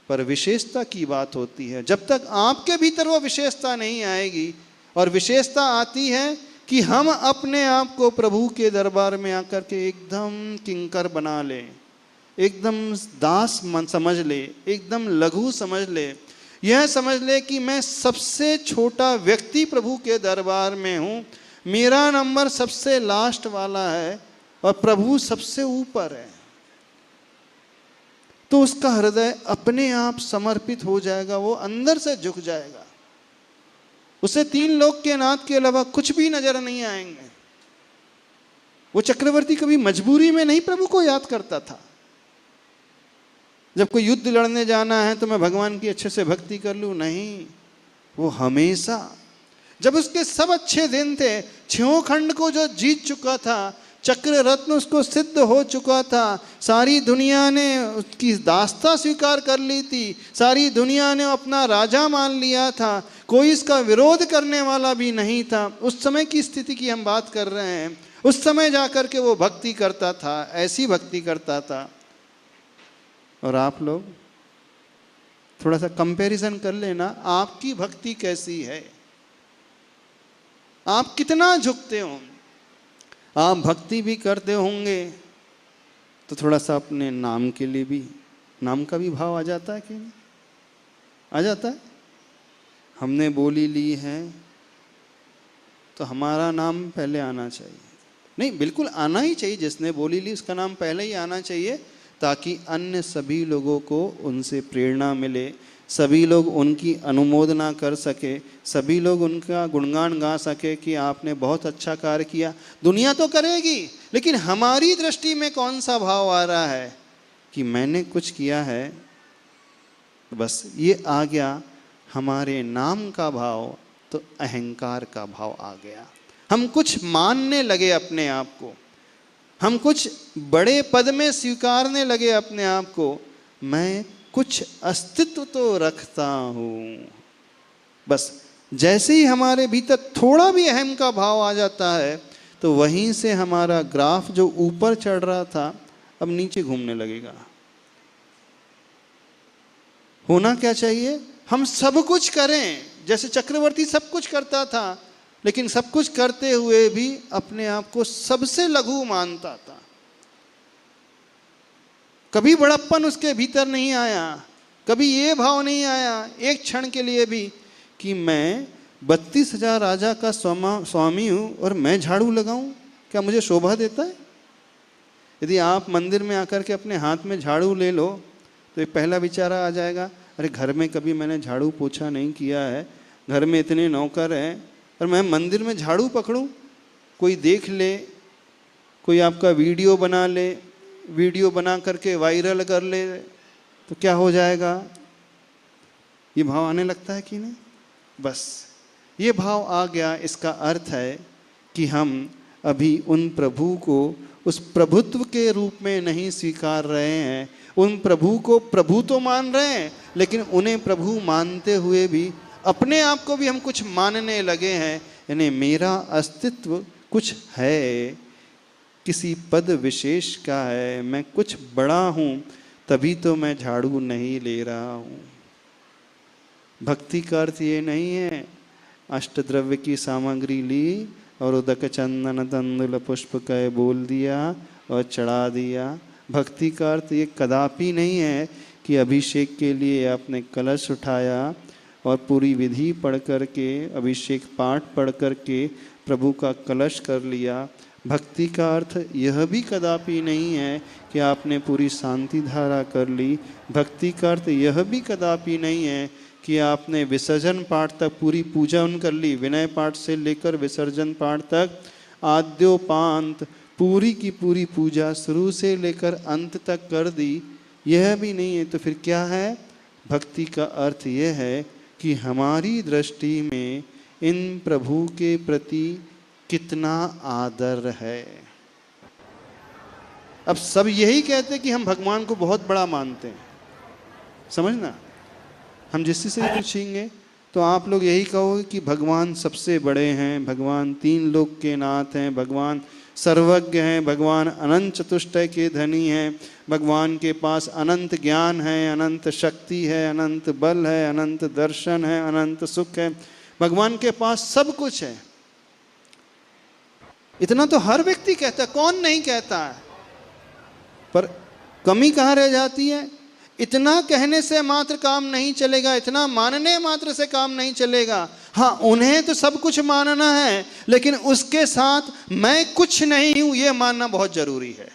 पर विशेषता की बात होती है। जब तक आपके भीतर वो विशेषता नहीं आएगी, और विशेषता आती है कि हम अपने आप को प्रभु के दरबार में आकर के एकदम किंकर बना लें, एकदम दास मन समझ ले, एकदम लघु समझ ले, यह समझ ले कि मैं सबसे छोटा व्यक्ति प्रभु के दरबार में हूँ, मेरा नंबर सबसे लास्ट वाला है और प्रभु सबसे ऊपर है। तो उसका हृदय अपने आप समर्पित हो जाएगा, वो अंदर से झुक जाएगा। उसे 3 लोक के नाथ के अलावा कुछ भी नजर नहीं आएंगे। वो चक्रवर्ती कभी मजबूरी में नहीं प्रभु को याद करता था। जब कोई युद्ध लड़ने जाना है तो मैं भगवान की अच्छे से भक्ति कर लूं, नहीं, वो हमेशा, जब उसके सब अच्छे दिन थे, 6 खंड को जो जीत चुका था, चक्र रत्न उसको सिद्ध हो चुका था, सारी दुनिया ने उसकी दास्ता स्वीकार कर ली थी, सारी दुनिया ने अपना राजा मान लिया था, कोई इसका विरोध करने वाला भी नहीं था। उस समय की स्थिति की हम बात कर रहे हैं। उस समय जाकर के वो भक्ति करता था, ऐसी भक्ति करता था। और आप लोग थोड़ा सा कंपैरिजन कर लेना, आपकी भक्ति कैसी है, आप कितना झुकते हो। आप भक्ति भी करते होंगे तो थोड़ा सा अपने नाम के लिए भी, नाम का भी भाव आ जाता है कि नहीं? आ जाता है। हमने बोली ली है तो हमारा नाम पहले आना चाहिए। नहीं, बिल्कुल आना ही चाहिए। जिसने बोली ली उसका नाम पहले ही आना चाहिए, ताकि अन्य सभी लोगों को उनसे प्रेरणा मिले, सभी लोग उनकी अनुमोदना कर सके, सभी लोग उनका गुणगान गा सके कि आपने बहुत अच्छा कार्य किया। दुनिया तो करेगी, लेकिन हमारी दृष्टि में कौन सा भाव आ रहा है कि मैंने कुछ किया है, बस ये आ गया हमारे नाम का भाव, तो अहंकार का भाव आ गया। हम कुछ मानने लगे अपने आप को, हम कुछ बड़े पद में स्वीकारने लगे अपने आप को। मैं कुछ अस्तित्व तो रखता हूँ। बस जैसे ही हमारे भीतर थोड़ा भी अहम का भाव आ जाता है, तो वहीं से हमारा ग्राफ जो ऊपर चढ़ रहा था अब नीचे घूमने लगेगा। होना क्या चाहिए? हम सब कुछ करें, जैसे चक्रवर्ती सब कुछ करता था, लेकिन सब कुछ करते हुए भी अपने आप को सबसे लघु मानता था। कभी बड़प्पन उसके भीतर नहीं आया, कभी ये भाव नहीं आया एक क्षण के लिए भी कि मैं 32,000 राजा का स्वामी हूँ और मैं झाड़ू लगाऊं, क्या मुझे शोभा देता है? यदि आप मंदिर में आकर के अपने हाथ में झाड़ू ले लो तो एक पहला विचार आ जाएगा, अरे घर में कभी मैंने झाड़ू पोछा नहीं किया है, घर में इतने नौकर हैं और मैं मंदिर में झाड़ू पकड़ूं, कोई देख ले, कोई आपका वीडियो बना ले, वीडियो बना करके वायरल कर ले तो क्या हो जाएगा? ये भाव आने लगता है कि नहीं? बस ये भाव आ गया। इसका अर्थ है कि हम अभी उन प्रभु को उस प्रभुत्व के रूप में नहीं स्वीकार रहे हैं। उन प्रभु को प्रभु तो मान रहे हैं, लेकिन उन्हें प्रभु मानते हुए भी अपने आप को भी हम कुछ मानने लगे हैं। यानी मेरा अस्तित्व कुछ है, किसी पद विशेष का है, मैं कुछ बड़ा हूँ, तभी तो मैं झाड़ू नहीं ले रहा हूँ। भक्ति का अर्थ ये नहीं है अष्टद्रव्य की सामग्री ली और उदक चंदन तंदुल पुष्प कह बोल दिया और चढ़ा दिया। भक्ति का अर्थ ये कदापि नहीं है कि अभिषेक के लिए आपने कलश उठाया और पूरी विधि पढ़ कर के, अभिषेक पाठ पढ़ कर के प्रभु का कलश कर लिया। भक्ति का अर्थ यह भी कदापि नहीं है कि आपने पूरी शांति धारा कर ली। भक्ति का अर्थ यह भी कदापि नहीं है कि आपने विसर्जन पाठ तक पूरी पूजा कर ली। विनय पाठ से लेकर विसर्जन पाठ तक आद्योपांत पूरी की पूरी पूजा शुरू से लेकर अंत तक कर दी, यह भी नहीं है। तो फिर क्या है? भक्ति का अर्थ यह है कि हमारी दृष्टि में इन प्रभु के प्रति कितना आदर है। अब सब यही कहते कि हम भगवान को बहुत बड़ा मानते हैं, समझना। हम जिससे से पूछेंगे तो आप लोग यही कहोगे कि भगवान सबसे बड़े हैं, भगवान 3 लोक के नाथ हैं, भगवान सर्वज्ञ हैं, भगवान अनंत चतुष्टय के धनी हैं, भगवान के पास अनंत ज्ञान है, अनंत शक्ति है, अनंत बल है, अनंत दर्शन है, अनंत सुख है, भगवान के पास सब कुछ है। इतना तो हर व्यक्ति कहता है, कौन नहीं कहता है? पर कमी कहाँ रह जाती है? इतना कहने से मात्र काम नहीं चलेगा, इतना मानने मात्र से काम नहीं चलेगा। हाँ, उन्हें तो सब कुछ मानना है, लेकिन उसके साथ मैं कुछ नहीं हूं ये मानना बहुत जरूरी है।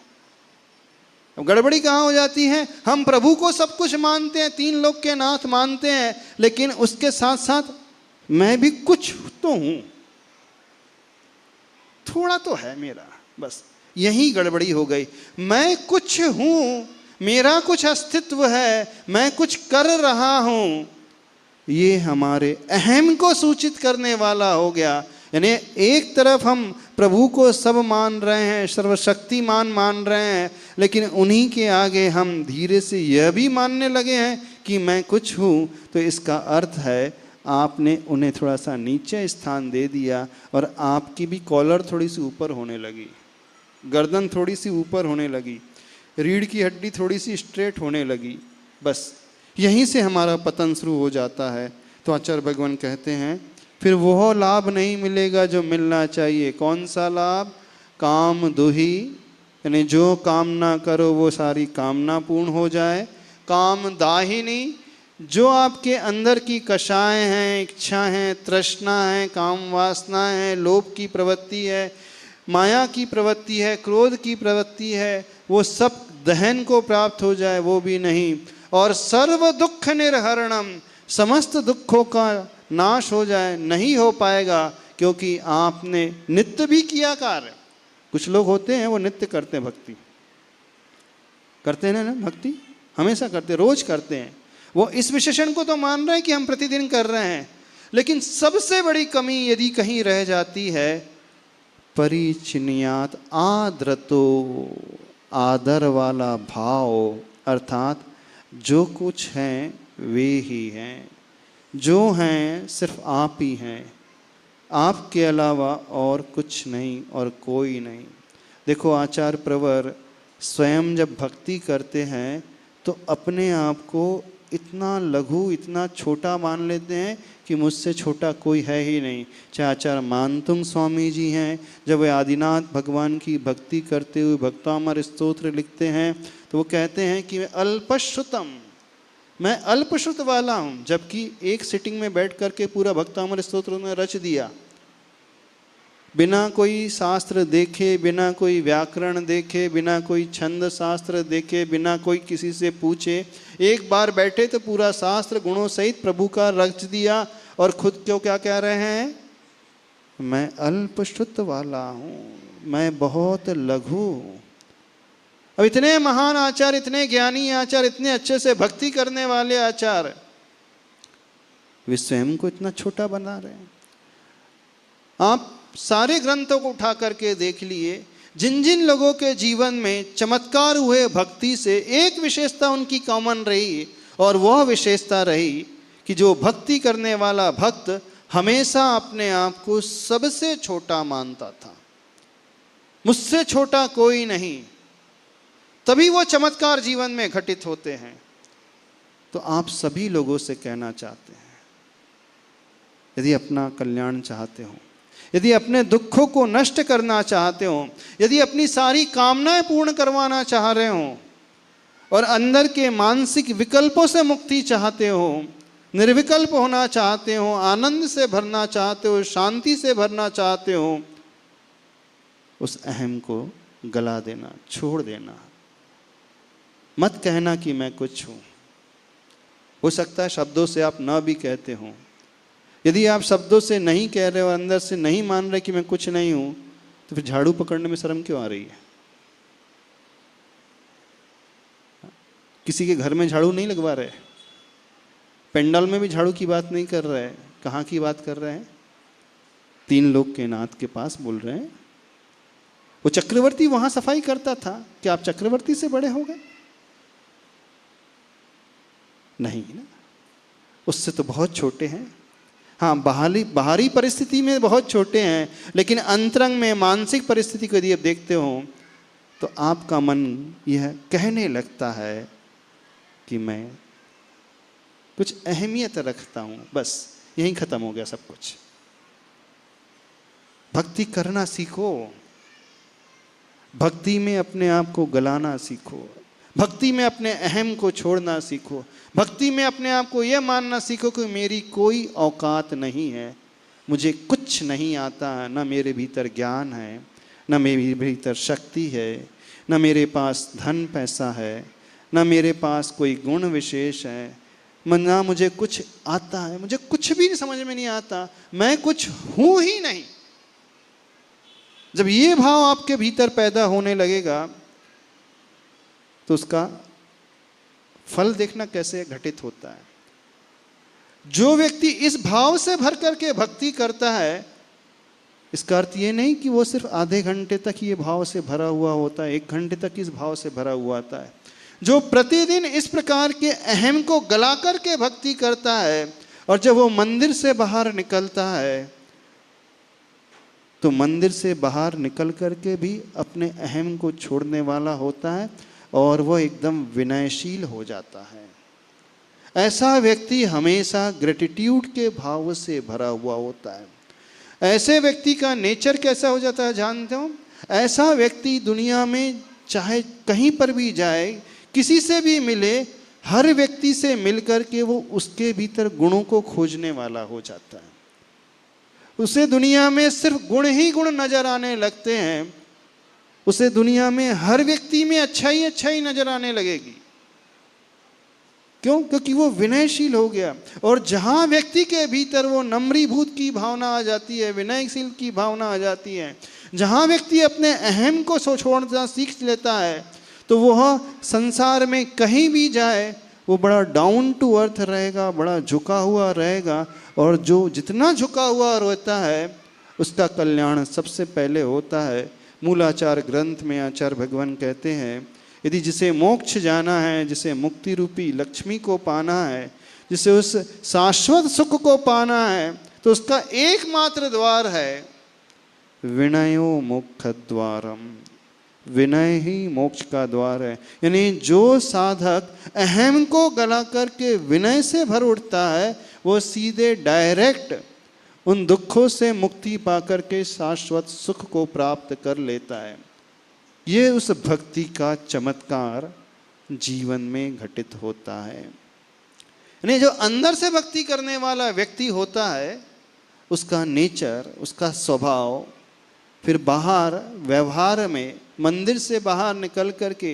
अब गड़बड़ी कहाँ हो जाती है, हम प्रभु को सब कुछ मानते हैं, तीन लोक के नाथ मानते हैं, लेकिन उसके साथ साथ मैं भी कुछ तो हूं, थोड़ा तो है मेरा, बस यही गड़बड़ी हो गई। मैं कुछ हूं, मेरा कुछ अस्तित्व है, मैं कुछ कर रहा हूं, ये हमारे अहम को सूचित करने वाला हो गया। यानी एक तरफ हम प्रभु को सब मान रहे हैं, सर्वशक्तिमान मान रहे हैं, लेकिन उन्हीं के आगे हम धीरे से यह भी मानने लगे हैं कि मैं कुछ हूं। तो इसका अर्थ है आपने उन्हें थोड़ा सा नीचे स्थान दे दिया और आपकी भी कॉलर थोड़ी सी ऊपर होने लगी, गर्दन थोड़ी सी ऊपर होने लगी, रीढ़ की हड्डी थोड़ी सी स्ट्रेट होने लगी। बस यहीं से हमारा पतन शुरू हो जाता है। तो आचार्य भगवान कहते हैं फिर वह लाभ नहीं मिलेगा जो मिलना चाहिए। कौन सा लाभ? काम दुही, यानी जो कामना करो वो सारी कामना पूर्ण हो जाए। काम दाहिनी, जो आपके अंदर की कषाएं हैं, इच्छा हैं, तृष्णा है, काम वासना है, लोभ की प्रवृत्ति है, माया की प्रवृत्ति है, क्रोध की प्रवृत्ति है, वो सब दहन को प्राप्त हो जाए, वो भी नहीं। और सर्व दुख निर्हरणम, समस्त दुखों का नाश हो जाए, नहीं हो पाएगा, क्योंकि आपने नित्य भी किया कार्य। कुछ लोग होते हैं वो नित्य करते हैं, भक्ति करते हैं ना, भक्ति हमेशा करते, रोज करते हैं। वो इस विशेषण को तो मान रहे हैं कि हम प्रतिदिन कर रहे हैं, लेकिन सबसे बड़ी कमी यदि कहीं रह जाती है, परिचिन्यात आदरतो, आदर वाला भाव, अर्थात जो कुछ हैं वे ही हैं, जो हैं सिर्फ आप ही हैं, आपके अलावा और कुछ नहीं और कोई नहीं। देखो आचार्य प्रवर स्वयं जब भक्ति करते हैं तो अपने आप को इतना लघु, इतना छोटा मान लेते हैं कि मुझसे छोटा कोई है ही नहीं। चाहे आचार्य मानतुंग स्वामी जी हैं, जब वे आदिनाथ भगवान की भक्ति करते हुए भक्तामर स्तोत्र लिखते हैं तो वो कहते हैं कि मैं अल्पश्रुतम, मैं अल्पश्रुत वाला हूँ, जबकि एक सिटिंग में बैठ करके पूरा भक्तामर स्तोत्र उन्होंने रच दिया, बिना कोई शास्त्र देखे, बिना कोई व्याकरण देखे, बिना कोई छंद शास्त्र देखे, बिना कोई किसी से पूछे, एक बार बैठे तो पूरा शास्त्र गुणों सहित प्रभु का रच दिया। और खुद क्यों क्या कह रहे हैं? मैं अल्पश्रुत वाला हूँ, मैं बहुत लघु हूँ। अब इतने महान आचार्य, इतने ज्ञानी आचार्य, इतने अच्छे से भक्ति करने वाले आचार्य, वे स्वयं को इतना छोटा बना रहे हैं। आप सारे ग्रंथों को उठा करके देख लिए, जिन जिन लोगों के जीवन में चमत्कार हुए भक्ति से, एक विशेषता उनकी कॉमन रही, और वह विशेषता रही कि जो भक्ति करने वाला भक्त हमेशा अपने आप को सबसे छोटा मानता था, मुझसे छोटा कोई नहीं। तभी वो चमत्कार जीवन में घटित होते हैं। तो आप सभी लोगों से कहना चाहते हैं, यदि अपना कल्याण चाहते हो, यदि अपने दुखों को नष्ट करना चाहते हो, यदि अपनी सारी कामनाएं पूर्ण करवाना चाह रहे हो, और अंदर के मानसिक विकल्पों से मुक्ति चाहते हो, निर्विकल्प होना चाहते हो, आनंद से भरना चाहते हो, शांति से भरना चाहते हो, उस अहम को गला देना, छोड़ देना। मत कहना कि मैं कुछ हूं। हो सकता है शब्दों से आप ना भी कहते हो। यदि आप शब्दों से नहीं कह रहे हो, अंदर से नहीं मान रहे कि मैं कुछ नहीं हूं, तो फिर झाड़ू पकड़ने में शर्म क्यों आ रही है? किसी के घर में झाड़ू नहीं लगवा रहे, पेंडाल में भी झाड़ू की बात नहीं कर रहे, कहाँ की बात कर रहे हैं? तीन लोक के नाथ के पास बोल रहे हैं। वो चक्रवर्ती वहां सफाई करता था, क्या आप चक्रवर्ती से बड़े हो गए? नहीं ना, उससे तो बहुत छोटे हैं। हाँ, बाहरी परिस्थिति में बहुत छोटे हैं, लेकिन अंतरंग में मानसिक परिस्थिति को यदि आप देखते हो तो आपका मन यह कहने लगता है कि मैं कुछ अहमियत रखता हूं। बस यहीं खत्म हो गया सब कुछ। भक्ति करना सीखो, भक्ति में अपने आप को गलाना सीखो, भक्ति में अपने अहम को छोड़ना सीखो, भक्ति में अपने आप को यह मानना सीखो कि मेरी कोई औकात नहीं है, मुझे कुछ नहीं आता, न मेरे भीतर ज्ञान है, न मेरे भीतर शक्ति है, न मेरे पास धन पैसा है, न मेरे पास कोई गुण विशेष है, ना मुझे कुछ आता है, मुझे कुछ भी समझ में नहीं आता, मैं कुछ हूं ही नहीं। जब ये भाव आपके भीतर पैदा होने लगेगा तो उसका फल देखना कैसे घटित होता है। जो व्यक्ति इस भाव से भर करके भक्ति करता है, इसका अर्थ ये नहीं कि वो सिर्फ आधे घंटे तक ये भाव से भरा हुआ होता है, 1 घंटे तक इस भाव से भरा हुआ आता है। जो प्रतिदिन इस प्रकार के अहम को गला करके भक्ति करता है और जब वो मंदिर से बाहर निकलता है तो मंदिर से बाहर निकल करके भी अपने अहम को छोड़ने वाला होता है और वो एकदम विनयशील हो जाता है। ऐसा व्यक्ति हमेशा ग्रेटिट्यूड के भाव से भरा हुआ होता है। ऐसे व्यक्ति का नेचर कैसा हो जाता है जानते हो? ऐसा व्यक्ति दुनिया में चाहे कहीं पर भी जाए, किसी से भी मिले, हर व्यक्ति से मिलकर के वो उसके भीतर गुणों को खोजने वाला हो जाता है। उसे दुनिया में सिर्फ गुण ही गुण नजर आने लगते हैं। उसे दुनिया में हर व्यक्ति में अच्छाई नजर आने लगेगी। क्यों? क्योंकि वो विनयशील हो गया। और जहां व्यक्ति के भीतर वो नम्रीभूत की भावना आ जाती है, विनयशील की भावना आ जाती है, जहां व्यक्ति अपने अहम को छोड़ना सीख लेता है, तो वह संसार में कहीं भी जाए वो बड़ा डाउन टू अर्थ रहेगा, बड़ा झुका हुआ रहेगा। और जो जितना झुका हुआ रहता है उसका कल्याण सबसे पहले होता है। मूलाचार ग्रंथ में आचार्य भगवान कहते हैं, यदि जिसे मोक्ष जाना है, जिसे मुक्ति रूपी लक्ष्मी को पाना है, जिसे उस शाश्वत सुख को पाना है, तो उसका एकमात्र द्वार है विनयो मोक्ष द्वारम। विनय ही मोक्ष का द्वार है। यानी जो साधक अहम को गला करके विनय से भर उठता है वो सीधे डायरेक्ट उन दुखों से मुक्ति पाकर के शाश्वत सुख को प्राप्त कर लेता है। ये उस भक्ति का चमत्कार जीवन में घटित होता है। यानी जो अंदर से भक्ति करने वाला व्यक्ति होता है, उसका नेचर, उसका स्वभाव फिर बाहर व्यवहार में, मंदिर से बाहर निकल करके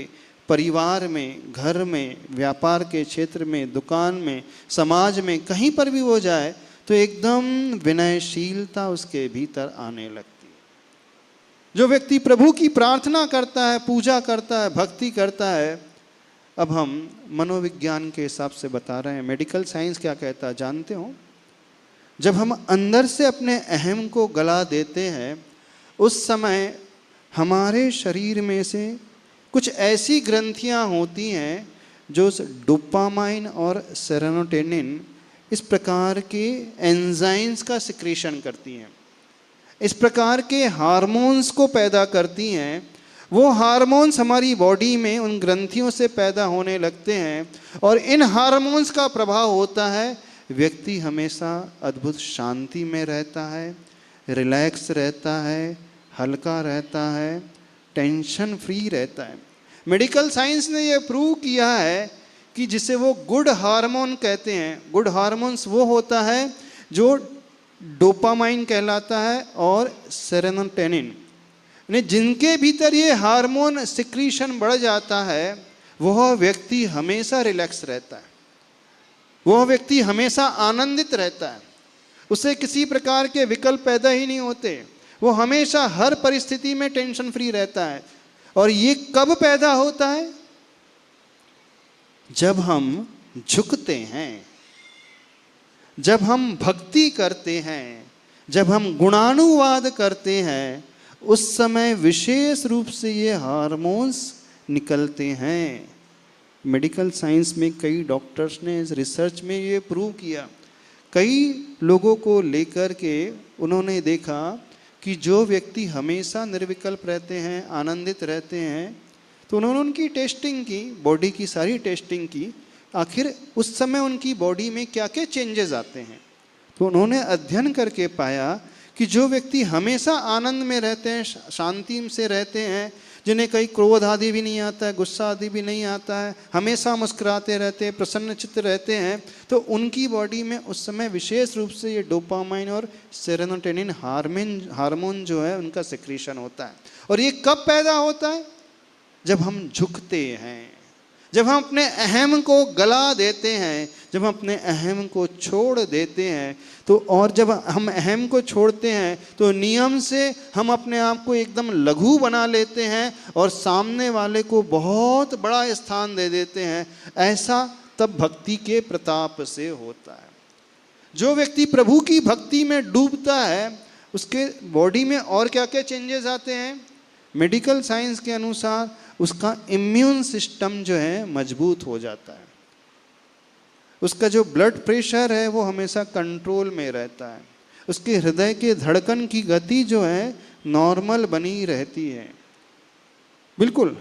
परिवार में, घर में, व्यापार के क्षेत्र में, दुकान में, समाज में, कहीं पर भी वो जाए तो एकदम विनयशीलता उसके भीतर आने लगती है। जो व्यक्ति प्रभु की प्रार्थना करता है, पूजा करता है, भक्ति करता है, अब हम मनोविज्ञान के हिसाब से बता रहे हैं, मेडिकल साइंस क्या कहता है जानते हो? जब हम अंदर से अपने अहम को गला देते हैं, उस समय हमारे शरीर में से कुछ ऐसी ग्रंथियां होती हैं जो डोपामाइन और सेरोटोनिन इस प्रकार के एंजाइम्स का सिक्रेशन करती हैं, इस प्रकार के हार्मोन्स को पैदा करती हैं। वो हार्मोन्स हमारी बॉडी में उन ग्रंथियों से पैदा होने लगते हैं और इन हार्मोन्स का प्रभाव होता है, व्यक्ति हमेशा अद्भुत शांति में रहता है, रिलैक्स रहता है, हल्का रहता है, टेंशन फ्री रहता है। मेडिकल साइंस ने यह प्रूव किया है कि जिसे वो गुड हार्मोन कहते हैं, गुड हार्मोन्स वो होता है जो डोपामाइन कहलाता है और सेरोटोनिन, जिनके भीतर ये हार्मोन सिक्रीशन बढ़ जाता है, वह व्यक्ति हमेशा रिलैक्स रहता है, वह व्यक्ति हमेशा आनंदित रहता है, उसे किसी प्रकार के विकल्प पैदा ही नहीं होते, वो हमेशा हर परिस्थिति में टेंशन फ्री रहता है। और ये कब पैदा होता है? जब हम झुकते हैं, जब हम भक्ति करते हैं, जब हम गुणानुवाद करते हैं, उस समय विशेष रूप से ये हार्मोन्स निकलते हैं। मेडिकल साइंस में कई डॉक्टर्स ने इस रिसर्च में ये प्रूव किया। कई लोगों को लेकर के उन्होंने देखा कि जो व्यक्ति हमेशा निर्विकल्प रहते हैं, आनंदित रहते हैं, तो उन्होंने उनकी टेस्टिंग की, बॉडी की सारी टेस्टिंग की, आखिर उस समय उनकी बॉडी में क्या क्या चेंजेस आते हैं। तो उन्होंने अध्ययन करके पाया कि जो व्यक्ति हमेशा आनंद में रहते हैं, शांति से रहते हैं, जिन्हें कहीं क्रोध आदि भी नहीं आता है, गुस्सा आदि भी नहीं आता है, हमेशा मुस्कुराते रहते हैं, प्रसन्न चित्त रहते हैं, तो उनकी बॉडी में उस समय विशेष रूप से ये डोपामाइन और सेरोटोनिन हार्मोन जो है उनका सिक्रीशन होता है। और ये कब पैदा होता है? जब हम झुकते हैं, जब हम अपने अहम को गला देते हैं, जब हम अपने अहम को छोड़ देते हैं, तो और जब हम अहम को छोड़ते हैं तो नियम से हम अपने आप को एकदम लघु बना लेते हैं और सामने वाले को बहुत बड़ा स्थान दे देते हैं। ऐसा तब भक्ति के प्रताप से होता है। जो व्यक्ति प्रभु की भक्ति में डूबता है उसके बॉडी में और क्या क्या चेंजेस आते हैं? मेडिकल साइंस के अनुसार उसका इम्यून सिस्टम जो है मजबूत हो जाता है, उसका जो ब्लड प्रेशर है वो हमेशा कंट्रोल में रहता है, उसके हृदय के धड़कन की गति जो है नॉर्मल बनी रहती है। बिल्कुल।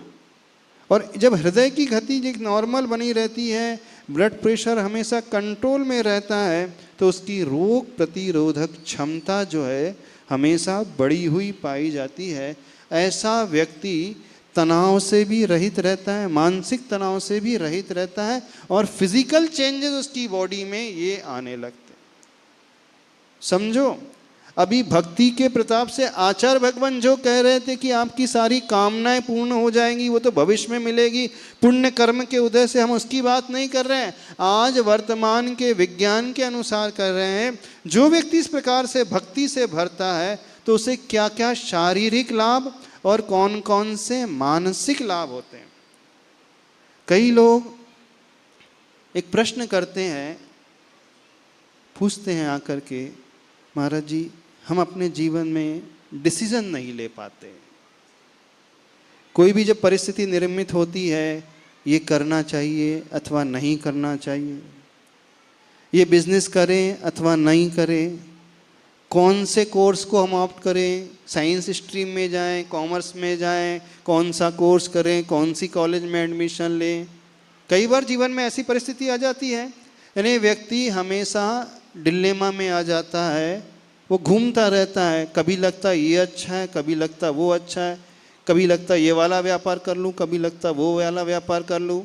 और जब हृदय की गति नॉर्मल बनी रहती है, ब्लड प्रेशर हमेशा कंट्रोल में रहता है, तो उसकी रोग प्रतिरोधक क्षमता जो है हमेशा बढ़ी हुई पाई जाती है। ऐसा व्यक्ति तनाव से भी रहित रहता है, मानसिक तनाव से भी रहित रहता है और फिजिकल चेंजेस उसकी बॉडी में ये आने लगते हैं। समझो, अभी भक्ति के प्रताप से आचार्य भगवान जो कह रहे थे कि आपकी सारी कामनाएं पूर्ण हो जाएंगी, वो तो भविष्य में मिलेगी, पुण्य कर्म के उदय से हम उसकी बात नहीं कर रहे हैं, आज वर्तमान के विज्ञान के अनुसार कर रहे हैं। जो व्यक्ति इस प्रकार से भक्ति से भरता है तो उसे क्या क्या शारीरिक लाभ और कौन कौन से मानसिक लाभ होते हैं। कई लोग एक प्रश्न करते हैं, पूछते हैं आकर के, महाराज जी हम अपने जीवन में डिसीजन नहीं ले पाते, कोई भी जब परिस्थिति निर्मित होती है, ये करना चाहिए अथवा नहीं करना चाहिए, ये बिजनेस करें अथवा नहीं करें, कौन से कोर्स को हम ऑप्ट करें, साइंस स्ट्रीम में जाएं, कॉमर्स में जाएं, कौन सा कोर्स करें, कौन सी कॉलेज में एडमिशन लें। कई बार जीवन में ऐसी परिस्थिति आ जाती है, यानी व्यक्ति हमेशा डिलेमा में आ जाता है, वो घूमता रहता है, कभी लगता है ये अच्छा है, कभी लगता है वो अच्छा है, कभी लगता है ये वाला व्यापार कर लूँ, कभी लगता है वो वाला व्यापार कर लूँ।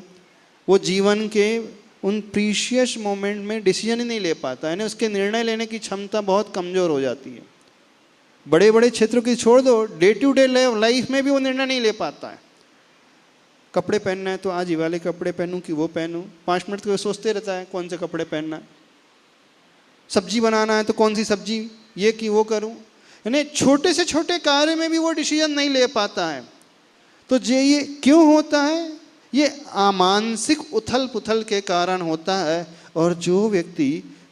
वो जीवन के उन प्रीशियस मोमेंट में डिसीजन ही नहीं ले पाता है, उसके निर्णय लेने की क्षमता बहुत कमज़ोर हो जाती है। बड़े बड़े क्षेत्रों की छोड़ दो, डे टू डे लाइफ में भी वो निर्णय नहीं ले पाता है। कपड़े पहनना है तो आज ये वाले कपड़े पहनूं कि वो पहनूं, 5 मिनट तो सोचते रहता है कौन से कपड़े पहनना है। सब्जी बनाना है तो कौन सी सब्जी, ये कि वो करूं, यानी छोटे से छोटे कार्य में भी वो डिसीजन नहीं ले पाता है। तो ये क्यों होता है? ये मानसिक उथल पुथल के कारण होता है। और जो व्यक्ति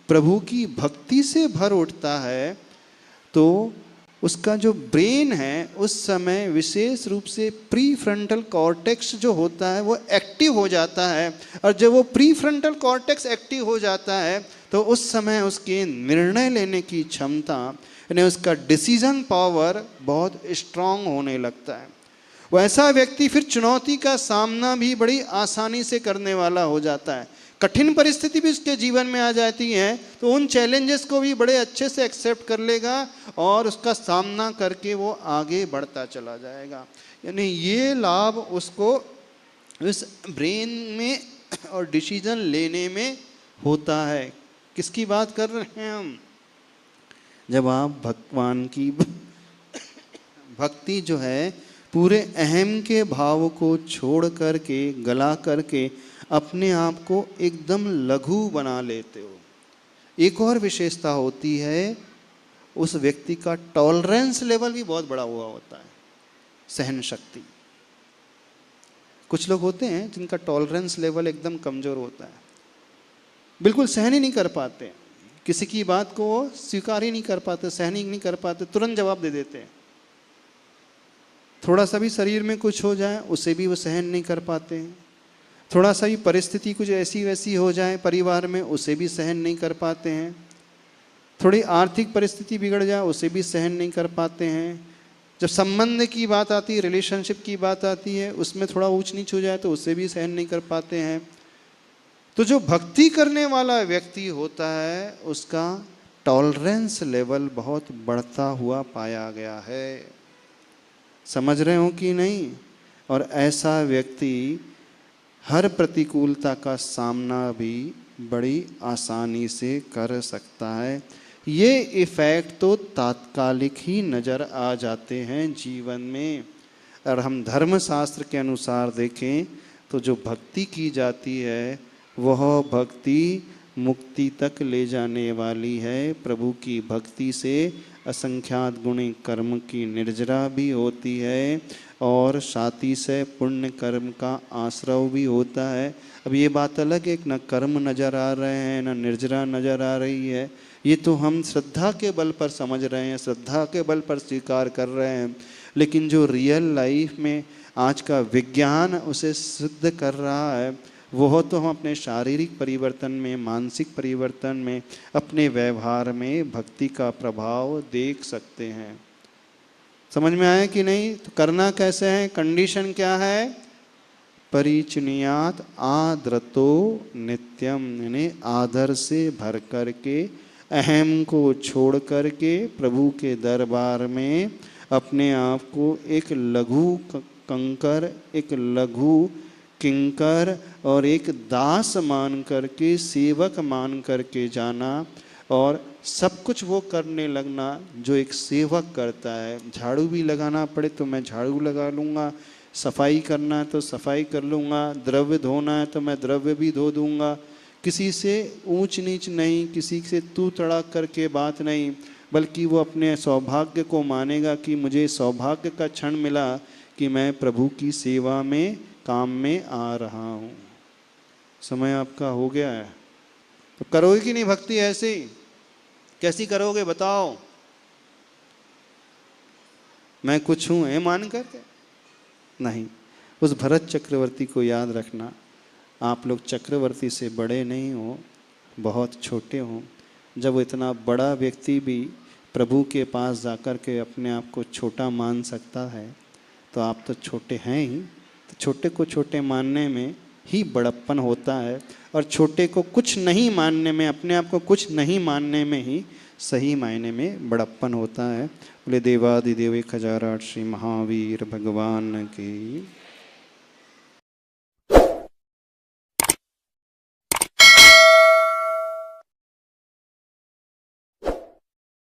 प्रभु की भक्ति से भर उठता है तो उसका जो ब्रेन है उस समय विशेष रूप से प्री फ्रंटल कॉर्टेक्स जो होता है वो एक्टिव हो जाता है। और जब वो प्री फ्रंटल कॉर्टेक्स एक्टिव हो जाता है तो उस समय उसके निर्णय लेने की क्षमता, यानी उसका डिसीजन पावर बहुत स्ट्रांग होने लगता है। वैसा व्यक्ति फिर चुनौती का सामना भी बड़ी आसानी से करने वाला हो जाता है। कठिन परिस्थिति भी उसके जीवन में आ जाती है तो उन चैलेंजेस को भी बड़े अच्छे से एक्सेप्ट कर लेगा और उसका सामना करके वो आगे बढ़ता चला जाएगा। यानी ये लाभ उसको इस ब्रेन में और डिसीजन लेने में होता है। किसकी बात कर रहे हैं हम? जब आप भगवान की भक्ति जो है पूरे अहम के भाव को छोड़ करके, गला करके अपने आप को एकदम लघु बना लेते हो। एक और विशेषता होती है, उस व्यक्ति का टॉलरेंस लेवल भी बहुत बड़ा हुआ होता है, सहन शक्ति। कुछ लोग होते हैं जिनका टॉलरेंस लेवल एकदम कमज़ोर होता है, बिल्कुल सहन ही नहीं कर पाते, किसी की बात को वो स्वीकार ही नहीं कर पाते, सहन ही नहीं कर पाते, तुरंत जवाब दे देते हैं। थोड़ा सा भी शरीर में कुछ हो जाए उसे भी वो सहन नहीं कर पाते हैं। थोड़ा सा भी परिस्थिति कुछ ऐसी वैसी हो जाए परिवार में उसे भी सहन नहीं कर पाते हैं। थोड़ी आर्थिक परिस्थिति बिगड़ जाए उसे भी सहन नहीं कर पाते हैं। जब संबंध की बात आती है, रिलेशनशिप की बात आती है, उसमें थोड़ा ऊंच नीच हो जाए तो उसे भी सहन नहीं कर पाते हैं। तो जो भक्ति करने वाला व्यक्ति होता है उसका टॉलरेंस लेवल बहुत बढ़ता हुआ पाया गया है। समझ रहे हो कि नहीं? और ऐसा व्यक्ति हर प्रतिकूलता का सामना भी बड़ी आसानी से कर सकता है। ये इफ़ेक्ट तो तात्कालिक ही नज़र आ जाते हैं जीवन में। और हम धर्म शास्त्र के अनुसार देखें तो जो भक्ति की जाती है वह भक्ति मुक्ति तक ले जाने वाली है। प्रभु की भक्ति से असंख्यात गुणी कर्म की निर्जरा भी होती है और साथी से पुण्य कर्म का आश्रव भी होता है। अब ये बात अलग है, न कर्म नज़र आ रहे हैं न निर्जरा नज़र आ रही है, ये तो हम श्रद्धा के बल पर समझ रहे हैं, श्रद्धा के बल पर स्वीकार कर रहे हैं। लेकिन जो रियल लाइफ में आज का विज्ञान उसे सिद्ध कर रहा है वो तो हम अपने शारीरिक परिवर्तन में, मानसिक परिवर्तन में, अपने व्यवहार में भक्ति का प्रभाव देख सकते हैं। समझ में आया कि नहीं? तो करना कैसे है, कंडीशन क्या है? परिचुनियात आदरतो नित्यम, यानी आदर से भर करके, अहम को छोड़ करके प्रभु के दरबार में अपने आप को एक लघु कंकर, एक लघु किंकर और एक दास मान करके, सेवक मान करके जाना और सब कुछ वो करने लगना जो एक सेवक करता है। झाड़ू भी लगाना पड़े तो मैं झाड़ू लगा लूँगा, सफाई करना है तो सफाई कर लूँगा, द्रव्य धोना है तो मैं द्रव्य भी धो दूँगा। किसी से ऊंच नीच नहीं, किसी से तू तड़ाक करके बात नहीं, बल्कि वो अपने सौभाग्य को मानेगा कि मुझे सौभाग्य का क्षण मिला कि मैं प्रभु की सेवा में, काम में आ रहा हूँ। समय आपका हो गया है तो करोगे कि नहीं भक्ति? ऐसे कैसी करोगे बताओ? मैं कुछ हूँ ये मान करके नहीं। उस भरत चक्रवर्ती को याद रखना, आप लोग चक्रवर्ती से बड़े नहीं हो, बहुत छोटे हो। जब वो इतना बड़ा व्यक्ति भी प्रभु के पास जाकर के अपने आप को छोटा मान सकता है तो आप तो छोटे हैं ही। तो छोटे को छोटे मानने में ही बड़प्पन होता है और छोटे को कुछ नहीं मानने में, अपने आप को कुछ नहीं मानने में ही सही मायने में बड़प्पन होता है। बोले देवादिदेव 1008 श्री महावीर भगवान की।